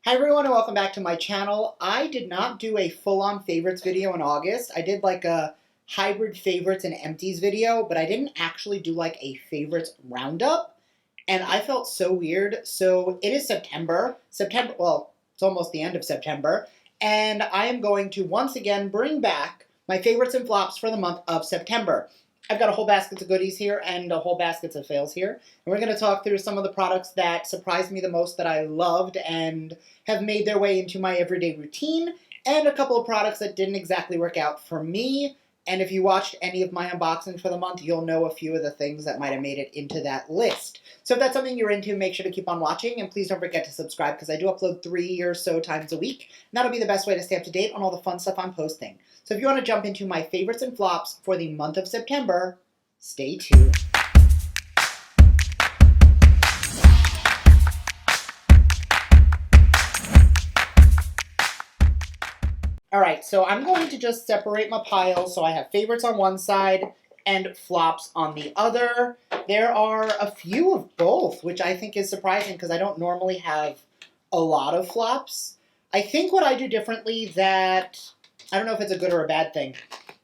Hi everyone and welcome back to my channel. I did not do a full-on favorites video in August. I did like a hybrid favorites and empties video, but I didn't actually do like a favorites roundup. And I felt so weird. So it is September. Well, it's almost the end of September. And I am going to once again bring back my favorites and flops for the month of September. I've got a whole basket of goodies here and a whole basket of fails here. And we're going to talk through some of the products that surprised me the most that I loved and have made their way into my everyday routine, and a couple of products that didn't exactly work out for me. And if you watched any of my unboxings for the month, you'll know a few of the things that might have made it into that list. So if that's something you're into, make sure to keep on watching, and please don't forget to subscribe because I do upload 3 or so times a week. And that'll be the best way to stay up to date on all the fun stuff I'm posting. So if you want to jump into my favorites and flops for the month of September, stay tuned. Alright, so I'm going to just separate my piles so I have favorites on one side and flops on the other. There are a few of both, which I think is surprising because I don't normally have a lot of flops. I think what I do differently that, I don't know if it's a good or a bad thing.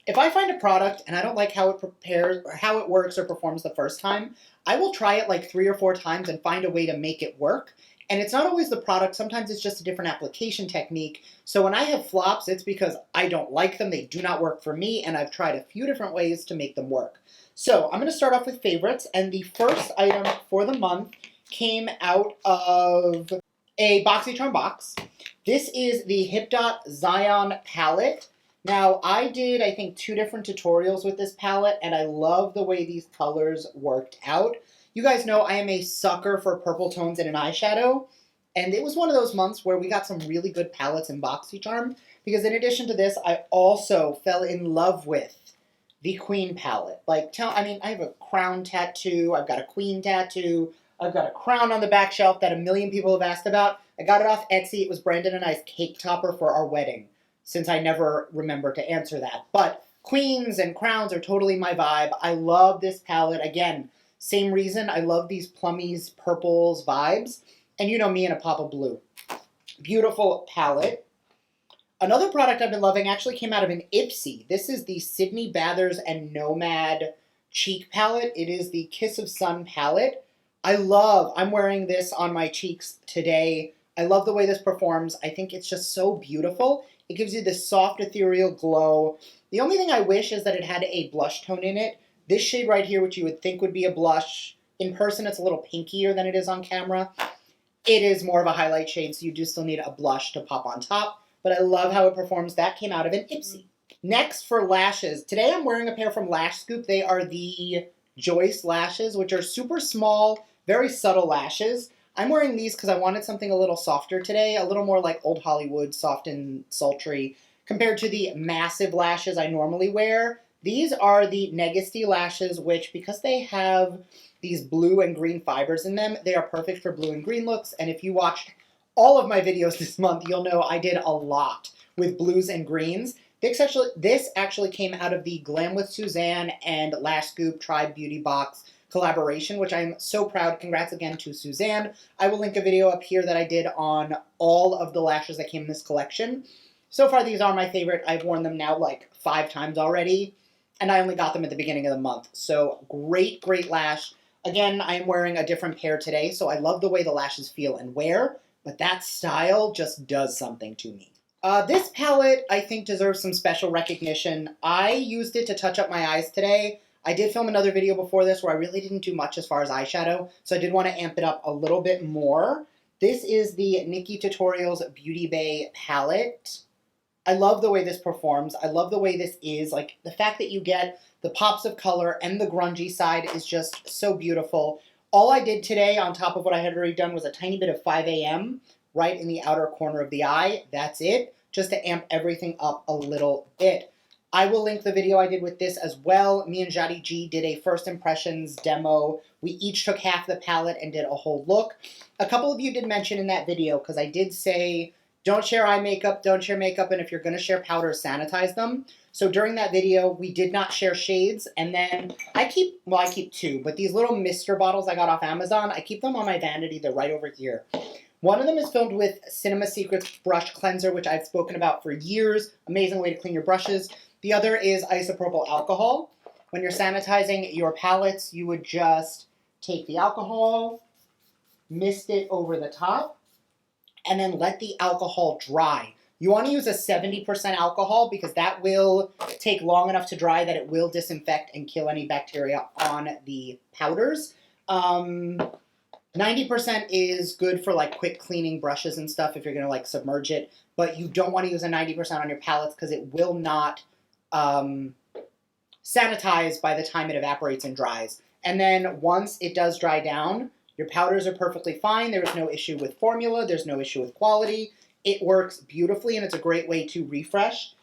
If I find a product and I don't like how it prepares or how it works or performs the first time, I will try it like 3 or 4 times and find a way to make it work. And it's not always the product, sometimes it's just a different application technique. So when I have flops, it's because I don't like them, they do not work for me, and I've tried a few different ways to make them work. So I'm going to start off with favorites, and the first item for the month came out of a Boxycharm box. This is the Hip Dot Zion palette. Now, I did, I think, 2 different tutorials with this palette, and I love the way these colors worked out. You guys know I am a sucker for purple tones in an eyeshadow, and it was one of those months where we got some really good palettes in Boxycharm, because in addition to this, I also fell in love with the Queen palette. Like, I have a crown tattoo, I've got a Queen tattoo, I've got a crown on the back shelf that a million people have asked about. I got it off Etsy. It was Brandon and I's cake topper for our wedding, since I never remember to answer that. But queens and crowns are totally my vibe. I love this palette. Again, same reason, I love these plummies, purples vibes. And you know me in a pop of blue. Beautiful palette. Another product I've been loving actually came out of an Ipsy. This is the Sydney Bathers and Nomad cheek palette. It is the Kiss of Sun palette. I'm wearing this on my cheeks today. I love the way this performs. I think it's just so beautiful. It gives you this soft, ethereal glow. The only thing I wish is that it had a blush tone in it. This shade right here, which you would think would be a blush, in person it's a little pinkier than it is on camera. It is more of a highlight shade, so you do still need a blush to pop on top. But I love how it performs. That came out of an Ipsy. Next, for lashes. Today I'm wearing a pair from Lash Scoop. They are the Joyce lashes, which are super small, very subtle lashes. I'm wearing these because I wanted something a little softer today, a little more like Old Hollywood, soft and sultry, compared to the massive lashes I normally wear. These are the Negasty lashes, which, because they have these blue and green fibers in them, they are perfect for blue and green looks. And if you watched all of my videos this month, you'll know I did a lot with blues and greens. This actually came out of the Glam with Suzanne and Lash Scoop Tribe Beauty Box collaboration, which I'm so proud. Congrats again to Suzanne. I will link a video up here that I did on all of the lashes that came in this collection. So far, these are my favorite. I've worn them now like 5 times already, and I only got them at the beginning of the month. So great, great lash. Again, I'm wearing a different pair today, so I love the way the lashes feel and wear, but that style just does something to me. This palette, I think, deserves some special recognition. I used it to touch up my eyes today. I did film another video before this where I really didn't do much as far as eyeshadow, so I did want to amp it up a little bit more. This is the Nikki Tutorials Beauty Bay palette. I love the way this performs. I love the way this is. Like, the fact that you get the pops of color and the grungy side is just so beautiful. All I did today, on top of what I had already done, was a tiny bit of 5 a.m. right in the outer corner of the eye. That's it, just to amp everything up a little bit. I will link the video I did with this as well. Me and Jadi G did a first impressions demo. We each took half the palette and did a whole look. A couple of you did mention in that video, because I did say, don't share eye makeup, don't share makeup, and if you're going to share powders, sanitize them. So during that video, we did not share shades, and then I keep 2, but these little mister bottles I got off Amazon, I keep them on my vanity. They're right over here. One of them is filled with Cinema Secrets Brush Cleanser, which I've spoken about for years. Amazing way to clean your brushes. The other is isopropyl alcohol. When you're sanitizing your palettes, you would just take the alcohol, mist it over the top, and then let the alcohol dry. You want to use a 70% alcohol because that will take long enough to dry that it will disinfect and kill any bacteria on the powders. 90% is good for like quick cleaning brushes and stuff if you're going to like submerge it, but you don't want to use a 90% on your palettes because it will not sanitize by the time it evaporates and dries. And then once it does dry down, your powders are perfectly fine. There is no issue with formula. There's no issue with quality. It works beautifully, and it's a great way to refresh.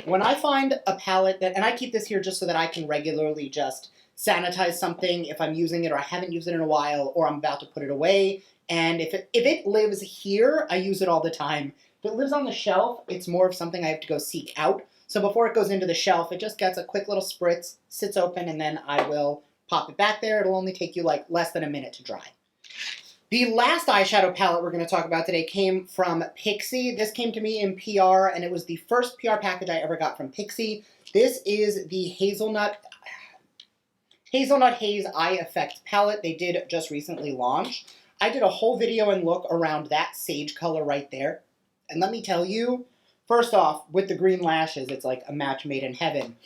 When I find a palette that, and I keep this here just so that I can regularly just sanitize something if I'm using it or I haven't used it in a while or I'm about to put it away. And if it lives here, I use it all the time. If it lives on the shelf, it's more of something I have to go seek out. So before it goes into the shelf, it just gets a quick little spritz, sits open, and then I will pop it back there. It'll only take you like less than a minute to dry. The last eyeshadow palette we're going to talk about today came from Pixie. This came to me in PR, and it was the first PR package I ever got from Pixie. This is the Hazelnut Haze Eye Effect palette they did just recently launch. I did a whole video and look around that sage color right there. And let me tell you, first off, with the green lashes, it's like a match made in heaven.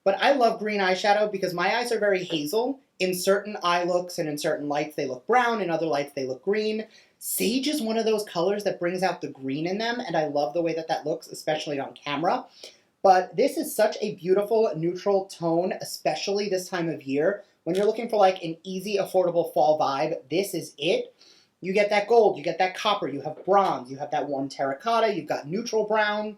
But I love green eyeshadow because my eyes are very hazel. In certain eye looks and in certain lights, they look brown. In other lights, they look green. Sage is one of those colors that brings out the green in them, and I love the way that that looks, especially on camera. But this is such a beautiful neutral tone, especially this time of year. When you're looking for like an easy, affordable fall vibe, this is it. You get that gold, you get that copper, you have bronze, you have that warm terracotta, you've got neutral brown.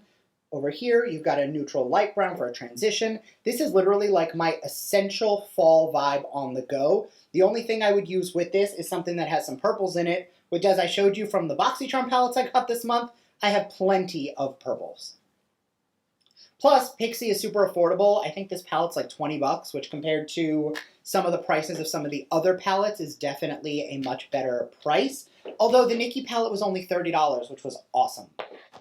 Over here, you've got a neutral light brown for a transition. This is literally like my essential fall vibe on the go. The only thing I would use with this is something that has some purples in it, which as I showed you from the Boxycharm palettes I got this month, I have plenty of purples. Plus, Pixie is super affordable. I think this palette's like 20 bucks, which compared to some of the prices of some of the other palettes is definitely a much better price. Although the Nikki palette was only $30, which was awesome.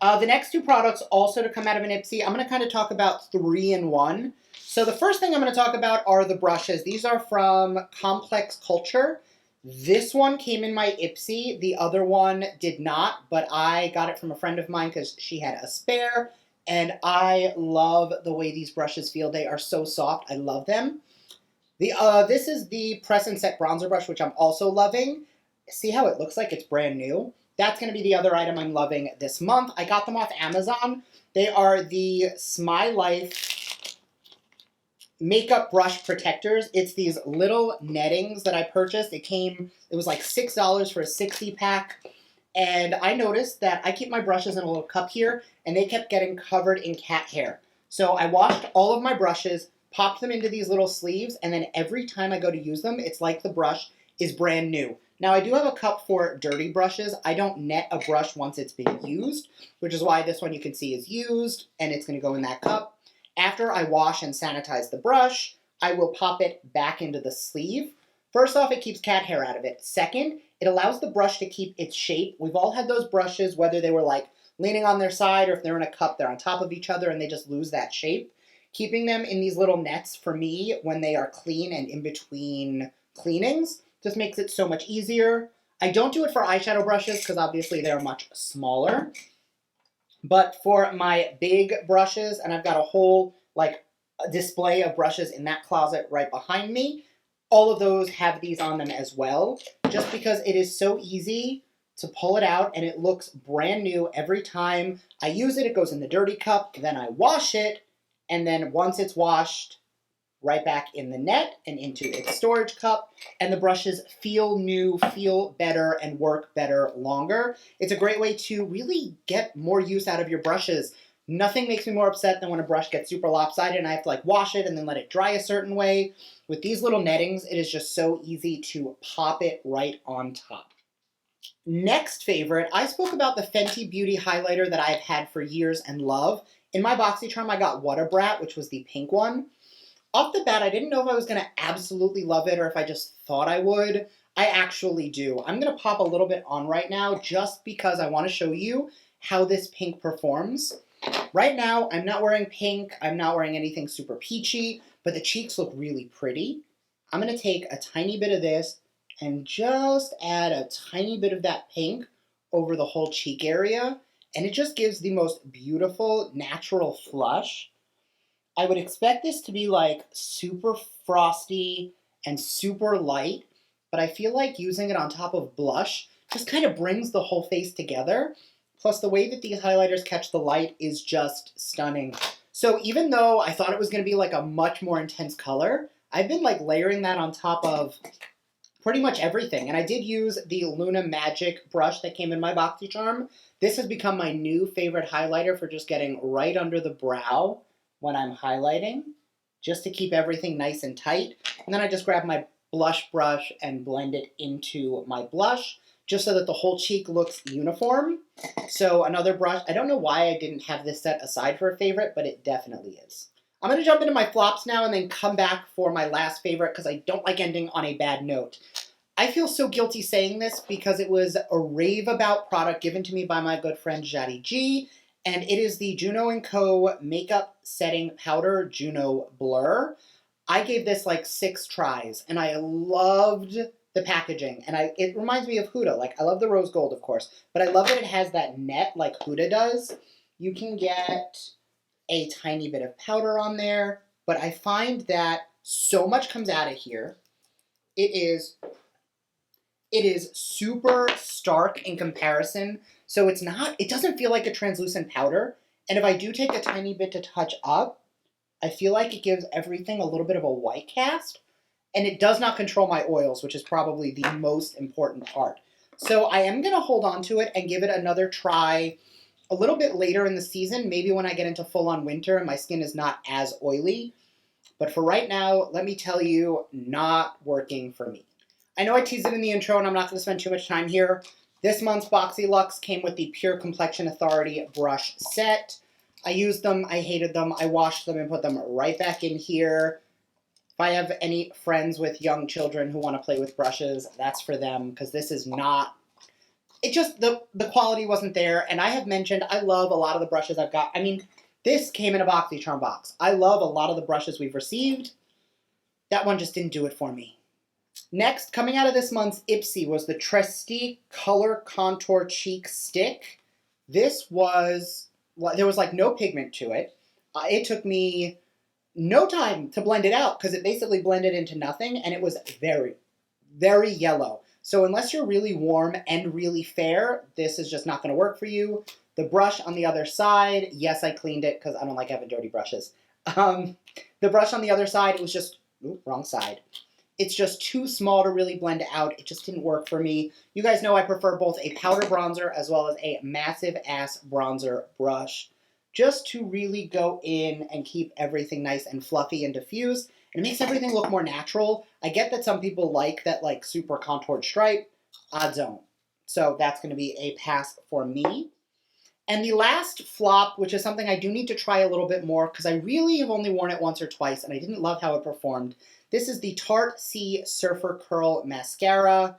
The next two products also to come out of an Ipsy, I'm going to kind of talk about 3 in 1. So the first thing I'm going to talk about are the brushes. These are from Complex Culture. This one came in my Ipsy. The other one did not, but I got it from a friend of mine because she had a spare. And I love the way these brushes feel. They are so soft. I love them. This is the Press and Set Bronzer Brush, which I'm also loving. See how it looks like it's brand new? That's going to be the other item I'm loving this month. I got them off Amazon. They are the Smile Life Makeup Brush Protectors. It's these little nettings that I purchased. It was like $6 for a 60-pack. And I noticed that I keep my brushes in a little cup here, and they kept getting covered in cat hair. So I washed all of my brushes, popped them into these little sleeves, and then every time I go to use them, it's like the brush is brand new. Now, I do have a cup for dirty brushes. I don't net a brush once it's been used, which is why this one you can see is used, and it's going to go in that cup. After I wash and sanitize the brush, I will pop it back into the sleeve. First off, it keeps cat hair out of it. Second, it allows the brush to keep its shape. We've all had those brushes, whether they were like leaning on their side or if they're in a cup, they're on top of each other and they just lose that shape. Keeping them in these little nets for me when they are clean and in between cleanings just makes it so much easier. I don't do it for eyeshadow brushes because obviously they're much smaller. But for my big brushes, and I've got a whole like display of brushes in that closet right behind me, all of those have these on them as well, just because it is so easy to pull it out and it looks brand new every time I use it. It goes in the dirty cup, then I wash it, and then once it's washed, right back in the net and into its storage cup, and the brushes feel new, feel better, and work better longer. It's a great way to really get more use out of your brushes. Nothing makes me more upset than when a brush gets super lopsided and I have to like wash it and then let it dry a certain way. With these little nettings, it is just so easy to pop it right on top. Next favorite, I spoke about the Fenty Beauty highlighter that I've had for years and love. In my Boxycharm, I got What a Brat, which was the pink one. Off the bat, I didn't know if I was going to absolutely love it or if I just thought I would. I actually do. I'm going to pop a little bit on right now just because I want to show you how this pink performs. Right now, I'm not wearing pink. I'm not wearing anything super peachy, but the cheeks look really pretty. I'm going to take a tiny bit of this and just add a tiny bit of that pink over the whole cheek area, and it just gives the most beautiful natural flush. I would expect this to be like super frosty and super light, but I feel like using it on top of blush just kind of brings the whole face together. Plus the way that these highlighters catch the light is just stunning. So even though I thought it was going to be like a much more intense color, I've been like layering that on top of pretty much everything. And I did use the Luna Magic brush that came in my Boxycharm. This has become my new favorite highlighter for just getting right under the brow when I'm highlighting, just to keep everything nice and tight. And then I just grab my blush brush and blend it into my blush, just so that the whole cheek looks uniform. So another brush, I don't know why I didn't have this set aside for a favorite, but it definitely is. I'm going to jump into my flops now and then come back for my last favorite because I don't like ending on a bad note. I feel so guilty saying this because it was a rave about product given to me by my good friend Jaddy G, and it is the Juno & Co. Makeup Setting Powder Juno Blur. I gave this like 6 tries, and I loved the packaging, and it reminds me of Huda. Like, I love the rose gold, of course, but I love that it has that net like Huda does. You can get a tiny bit of powder on there, but I find that so much comes out of here. It is super stark in comparison, so it doesn't feel like a translucent powder, and if I do take a tiny bit to touch up, I feel like it gives everything a little bit of a white cast, and it does not control my oils, which is probably the most important part. So I am going to hold on to it and give it another try a little bit later in the season, maybe when I get into full-on winter and my skin is not as oily. But for right now, let me tell you, not working for me. I know I teased it in the intro, and I'm not going to spend too much time here. This month's Boxy Luxe came with the Pure Complexion Authority brush set. I used them, I hated them, I washed them and put them right back in here. If I have any friends with young children who want to play with brushes, that's for them, because this is not... It just, the quality wasn't there, and I have mentioned I love a lot of the brushes I've got. I mean, this came in a Boxycharm box. I love a lot of the brushes we've received. That one just didn't do it for me. Next, coming out of this month's Ipsy was the Trusty Color Contour Cheek Stick. This was, there was like no pigment to it. It took me no time to blend it out because it basically blended into nothing, and it was very, very yellow. So unless you're really warm and really fair, this is just not going to work for you. The brush on the other side, yes, I cleaned it because I don't like having dirty brushes. The brush on the other side, it was just, wrong side. It's just too small to really blend out. It just didn't work for me. You guys know I prefer both a powder bronzer as well as a massive ass bronzer brush, just to really go in and keep everything nice and fluffy and diffuse. And it makes everything look more natural. I get that some people like that like super contoured stripe. I don't. So that's going to be a pass for me. And the last flop, which is something I do need to try a little bit more because I really have only worn it once or twice and I didn't love how it performed. This is the Tarte C Surfer Curl Mascara.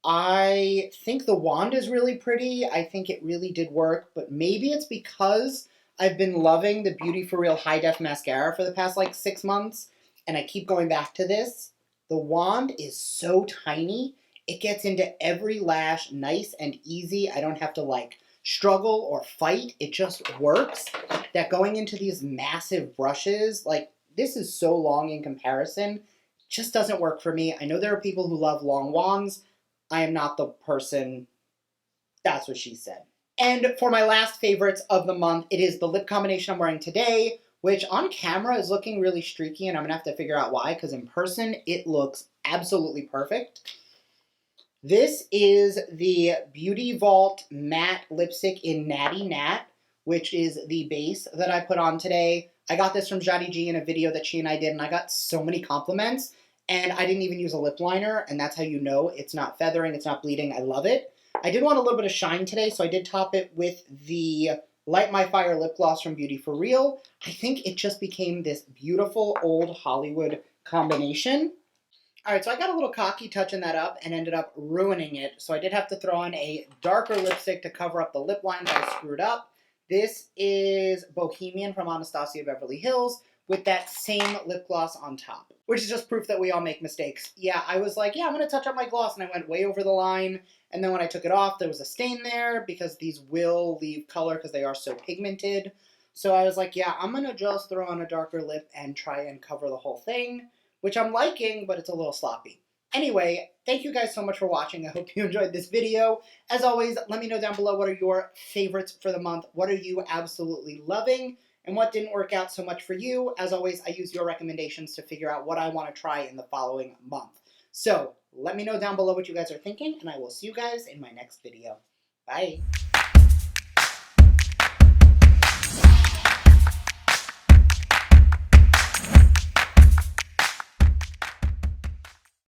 I think the wand is really pretty. I think it really did work, but maybe it's because I've been loving the Beauty For Real High Def Mascara for the past like 6 months, and I keep going back to this. The wand is so tiny. It gets into every lash nice and easy. I don't have to like struggle or fight. It just works. That going into these massive brushes, like this is so long in comparison, just doesn't work for me. I know there are people who love long wands. I am not the person. That's what she said. And for my last favorites of the month, it is the lip combination I'm wearing today, which on camera is looking really streaky, and I'm going to have to figure out why, because in person it looks absolutely perfect. This is the Beauty Vault Matte Lipstick in Natty Nat, which is the base that I put on today. I got this from Jaddy G in a video that she and I did, and I got so many compliments, and I didn't even use a lip liner, and that's how you know it's not feathering, it's not bleeding. I love it. I did want a little bit of shine today, so I did top it with the Light My Fire lip gloss from Beauty For Real. I think it just became this beautiful old Hollywood combination. All right, so I got a little cocky touching that up and ended up ruining it. So I did have to throw on a darker lipstick to cover up the lip line that I screwed up. This is Bohemian from Anastasia Beverly Hills with that same lip gloss on top, which is just proof that we all make mistakes. Yeah, I was like, yeah, I'm going to touch up my gloss, and I went way over the line. And then when I took it off, there was a stain there because these will leave color because they are so pigmented. So I was like, yeah, I'm going to just throw on a darker lip and try and cover the whole thing, which I'm liking, but it's a little sloppy. Anyway, thank you guys so much for watching. I hope you enjoyed this video. As always, let me know down below what are your favorites for the month. What are you absolutely loving? And what didn't work out so much for you? As always, I use your recommendations to figure out what I want to try in the following month. So let me know down below what you guys are thinking, and I will see you guys in my next video. Bye.